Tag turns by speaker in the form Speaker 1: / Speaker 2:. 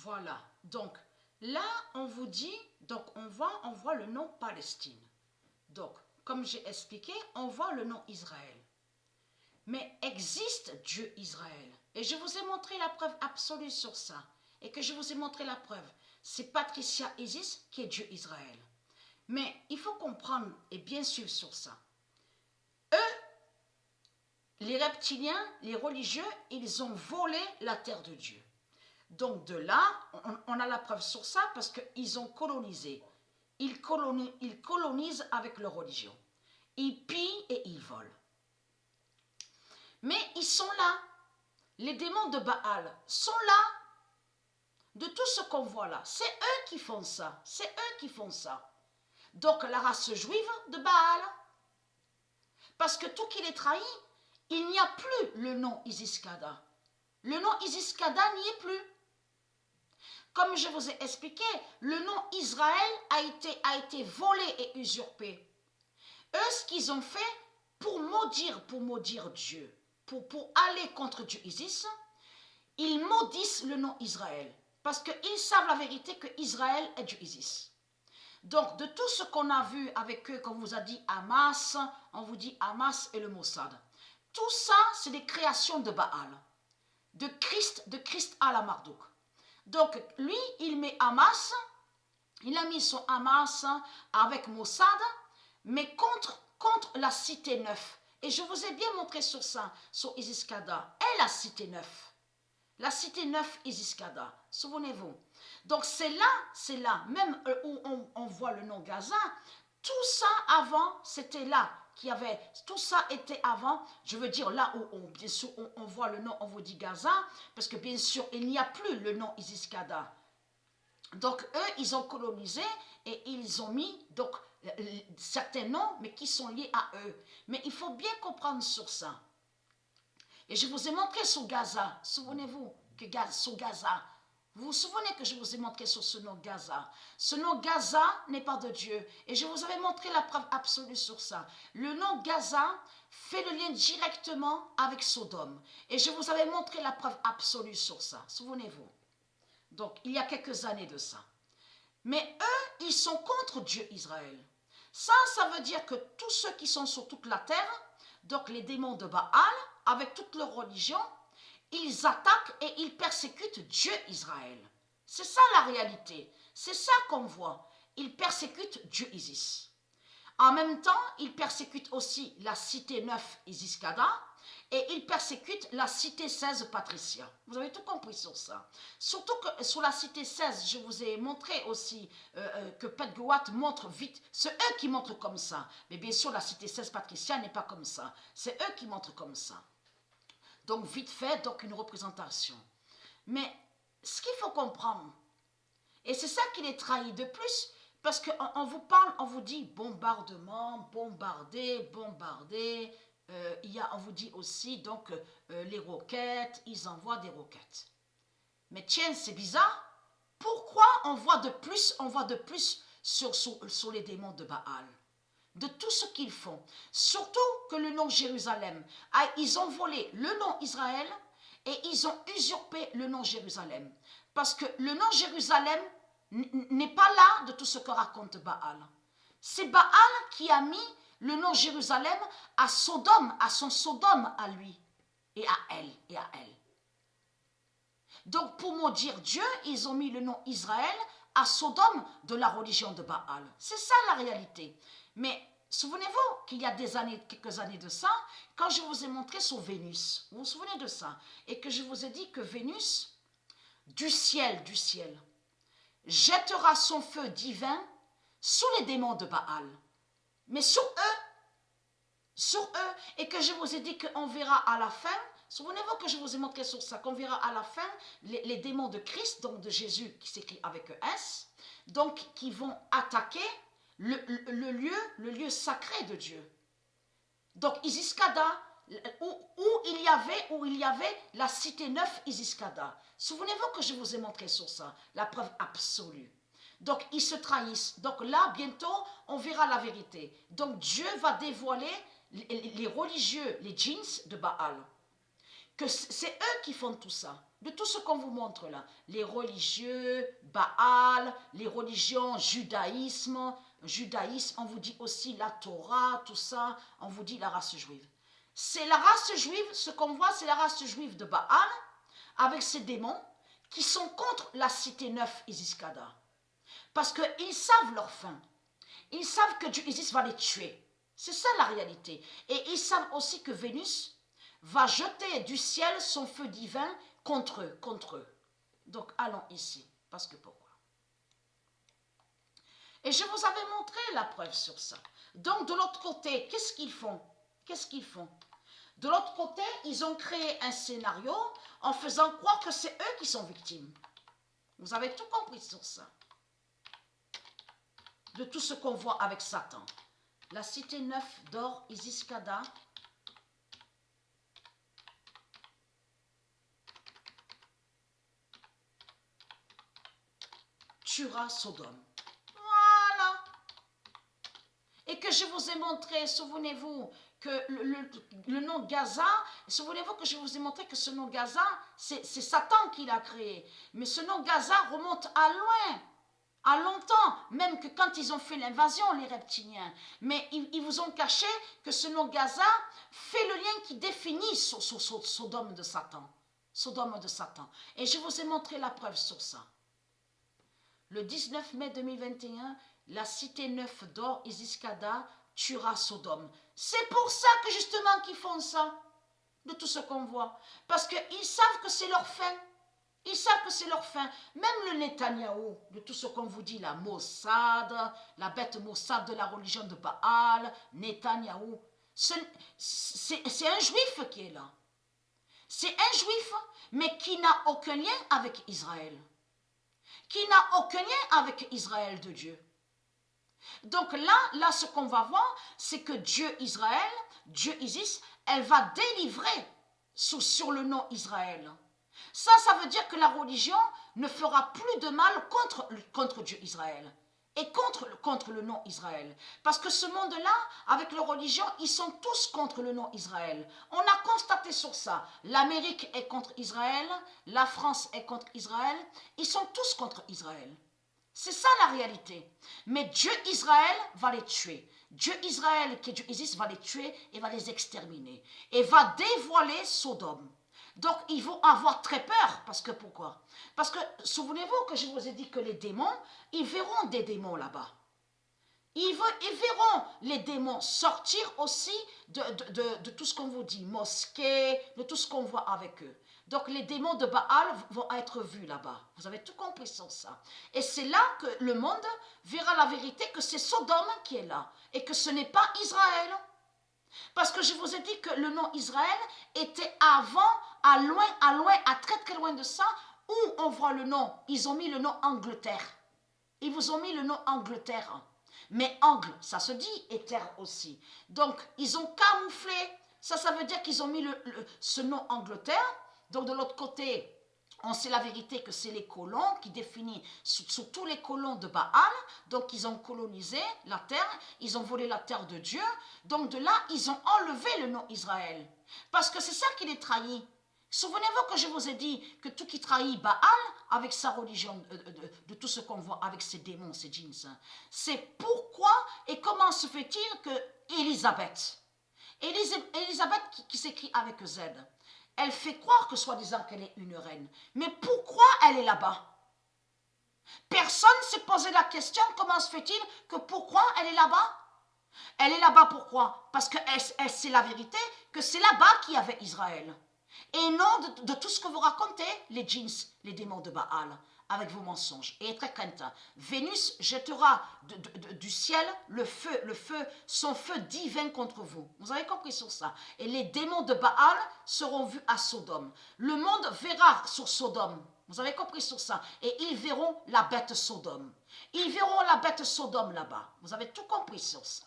Speaker 1: Voilà. Donc, là, on vous dit, donc on voit le nom Palestine. Donc, comme j'ai expliqué, on voit le nom Israël. Mais existe Dieu Israël. Et je vous ai montré la preuve absolue sur ça. Et que je vous ai montré la preuve. C'est Patricia Isis qui est Dieu Israël. Mais il faut comprendre et bien suivre sur ça. Eux, les reptiliens, les religieux, ils ont volé la terre de Dieu. Donc de là, on a la preuve sur ça parce qu'ils ont colonisé. Ils colonisent avec leur religion. Ils pillent et ils volent. Mais ils sont là. Les démons de Baal sont là. De tout ce qu'on voit là. C'est eux qui font ça. C'est eux qui font ça. Donc la race juive de Baal. Parce que tout qu'il est trahi, il n'y a plus le nom Isis-Kada. Le nom Isis-Kada n'y est plus. Comme je vous ai expliqué, le nom Israël a été volé et usurpé. Eux, ce qu'ils ont fait pour maudire Dieu, pour aller contre Dieu Isis, ils maudissent le nom Israël. Parce qu'ils savent la vérité que Israël est Dieu Isis. Donc, de tout ce qu'on a vu avec eux, comme on vous a dit Hamas, on vous dit Hamas et le Mossad. Tout ça, c'est des créations de Baal, de Christ à la Marduk. Donc, lui, il met Hamas, il a mis son Hamas avec Mossad, mais contre la cité neuve. Et je vous ai bien montré sur ça, sur Isis-Kada, et la cité neuve. La cité neuve Isis-Kada, souvenez-vous. Donc c'est là, même où on voit le nom Gaza, tout ça avant, c'était là, tout ça était avant, je veux dire là où bien sûr on voit le nom, on vous dit Gaza, parce que bien sûr il n'y a plus le nom Isis-Kada. Donc eux, ils ont colonisé et ils ont mis donc certains noms, mais qui sont liés à eux. Mais il faut bien comprendre sur ça. Et je vous ai montré sur Gaza, souvenez-vous que sur Gaza, vous vous souvenez que je vous ai montré sur ce nom Gaza. Ce nom Gaza n'est pas de Dieu. Et je vous avais montré la preuve absolue sur ça. Le nom Gaza fait le lien directement avec Sodome. Et je vous avais montré la preuve absolue sur ça. Souvenez-vous. Donc, il y a quelques années de ça. Mais eux, ils sont contre Dieu Israël. Ça veut dire que tous ceux qui sont sur toute la terre, donc les démons de Baal, avec toute leur religion, ils attaquent et ils persécutent Dieu Israël. C'est ça la réalité. C'est ça qu'on voit. Ils persécutent Dieu Isis. En même temps, ils persécutent aussi la cité neuve Isis-Kada et ils persécutent la cité 16 Patricia. Vous avez tout compris sur ça. Surtout que sur la cité 16, je vous ai montré aussi que Pet Gouat montre vite. C'est eux qui montrent comme ça. Mais bien sûr, la cité 16 Patricia n'est pas comme ça. C'est eux qui montrent comme ça. Donc, vite fait, donc une représentation. Mais ce qu'il faut comprendre, et c'est ça qui les trahit de plus, parce qu'on vous parle, on vous dit bombardement, bombarder, on vous dit aussi donc les roquettes, ils envoient des roquettes. Mais tiens, c'est bizarre. Pourquoi on voit de plus sur les démons de Baal? De tout ce qu'ils font. Surtout que le nom Jérusalem, ils ont volé le nom Israël et ils ont usurpé le nom Jérusalem. Parce que le nom Jérusalem n'est pas là de tout ce que raconte Baal. C'est Baal qui a mis le nom Jérusalem à Sodome, à son Sodome à lui et à elle. Donc pour maudire Dieu, ils ont mis le nom Israël à Sodome de la religion de Baal. C'est ça la réalité. Mais souvenez-vous qu'il y a quelques années de ça, quand je vous ai montré sur Vénus, vous vous souvenez de ça, et que je vous ai dit que Vénus, du ciel, jettera son feu divin sur les démons de Baal, mais sur eux, et que je vous ai dit qu'on verra à la fin, souvenez-vous que je vous ai montré sur ça, qu'on verra à la fin les démons de Christ, donc de Jésus, qui s'écrit avec S, donc qui vont attaquer le lieu sacré de Dieu. Donc Isis-Kada, où il y avait la cité neuve Isis-Kada. Souvenez-vous que je vous ai montré sur ça, la preuve absolue. Donc ils se trahissent. Donc là, bientôt, on verra la vérité. Donc Dieu va dévoiler les religieux, les djinns de Baal. Que c'est eux qui font tout ça. de tout ce qu'on vous montre là. Les religieux, Baal, les religions, judaïsme, on vous dit aussi la Torah, tout ça, on vous dit la race juive. C'est la race juive, ce qu'on voit, c'est la race juive de Baal, avec ses démons, qui sont contre la cité neuve Isiskada. Parce qu'ils savent leur fin. Ils savent que Dieu Isis va les tuer. C'est ça la réalité. Et ils savent aussi que Vénus va jeter du ciel son feu divin contre eux. Donc allons ici, parce que pourquoi? Et je vous avais montré la preuve sur ça. Donc de l'autre côté, qu'est-ce qu'ils font? De l'autre côté, ils ont créé un scénario en faisant croire que c'est eux qui sont victimes. Vous avez tout compris sur ça. De tout ce qu'on voit avec Satan. La cité neuve d'or, Isiskada, tuera Sodome. Voilà. Et que je vous ai montré, souvenez-vous, que le nom Gaza, souvenez-vous que je vous ai montré que ce nom Gaza, c'est Satan qui l'a créé. Mais ce nom Gaza remonte à loin, à longtemps, même que quand ils ont fait l'invasion, les reptiliens. Mais ils vous ont caché que ce nom Gaza fait le lien qui définit Sodome de Satan. Sodome de Satan. Et je vous ai montré la preuve sur ça. Le 19 mai 2021, la cité neuve d'or, Isiskada, tuera Sodome. C'est pour ça que justement qu'ils font ça, de tout ce qu'on voit. Parce qu'ils savent que c'est leur fin. Ils savent que c'est leur fin. Même le Netanyahou, de tout ce qu'on vous dit, la Mossad, la bête Mossad de la religion de Baal, Netanyahou, c'est un juif qui est là. C'est un juif, mais qui n'a aucun lien avec Israël. Qui n'a aucun lien avec Israël de Dieu. Donc là, ce qu'on va voir, c'est que Dieu Israël, Dieu Isis, elle va délivrer sur le nom Israël. Ça veut dire que la religion ne fera plus de mal contre Dieu Israël et contre le nom Israël. Parce que ce monde-là, avec la religion, ils sont tous contre le nom Israël. On a constaté sur ça. L'Amérique est contre Israël, la France est contre Israël. Ils sont tous contre Israël. C'est ça la réalité. Mais Dieu Israël va les tuer. Dieu Israël, qui est Dieu Isis, va les tuer et va les exterminer. Et va dévoiler Sodome. Donc, ils vont avoir très peur. Parce que pourquoi? Parce que, souvenez-vous que je vous ai dit que les démons, ils verront des démons là-bas. Ils verront les démons sortir aussi de tout ce qu'on vous dit, mosquée, de tout ce qu'on voit avec eux. Donc, les démons de Baal vont être vus là-bas. Vous avez tout compris sur ça. Et c'est là que le monde verra la vérité que c'est Sodome qui est là. Et que ce n'est pas Israël. Parce que je vous ai dit que le nom Israël était avant, à loin, à très très loin de ça, où on voit le nom. Ils ont mis le nom Angleterre. Ils vous ont mis le nom Angleterre. Mais Angle, ça se dit, et terre aussi. Donc, ils ont camouflé. Ça veut dire qu'ils ont mis ce nom Angleterre. Donc, de l'autre côté, on sait la vérité que c'est les colons qui définissent sous tous les colons de Baal. Donc, ils ont colonisé la terre. Ils ont volé la terre de Dieu. Donc, de là, ils ont enlevé le nom Israël. Parce que c'est ça qui les trahit. Souvenez-vous que je vous ai dit que tout qui trahit Baal avec sa religion, de tout ce qu'on voit avec ses démons, ses djinns, c'est pourquoi et comment se fait-il que Élisabeth qui s'écrit avec Z, elle fait croire que soi-disant qu'elle est une reine. Mais pourquoi elle est là-bas? Personne ne s'est posé la question, comment se fait-il que pourquoi elle est là-bas? Elle est là-bas pourquoi? Parce que c'est la vérité que c'est là-bas qu'il y avait Israël. Et non de tout ce que vous racontez, les djinns, les démons de Baal, avec vos mensonges. Et très crainte, Vénus jettera du ciel le feu, son feu divin contre vous. Vous avez compris sur ça. Et les démons de Baal seront vus à Sodome. Le monde verra sur Sodome. Vous avez compris sur ça. Et ils verront la bête Sodome. Ils verront la bête Sodome là-bas. Vous avez tout compris sur ça.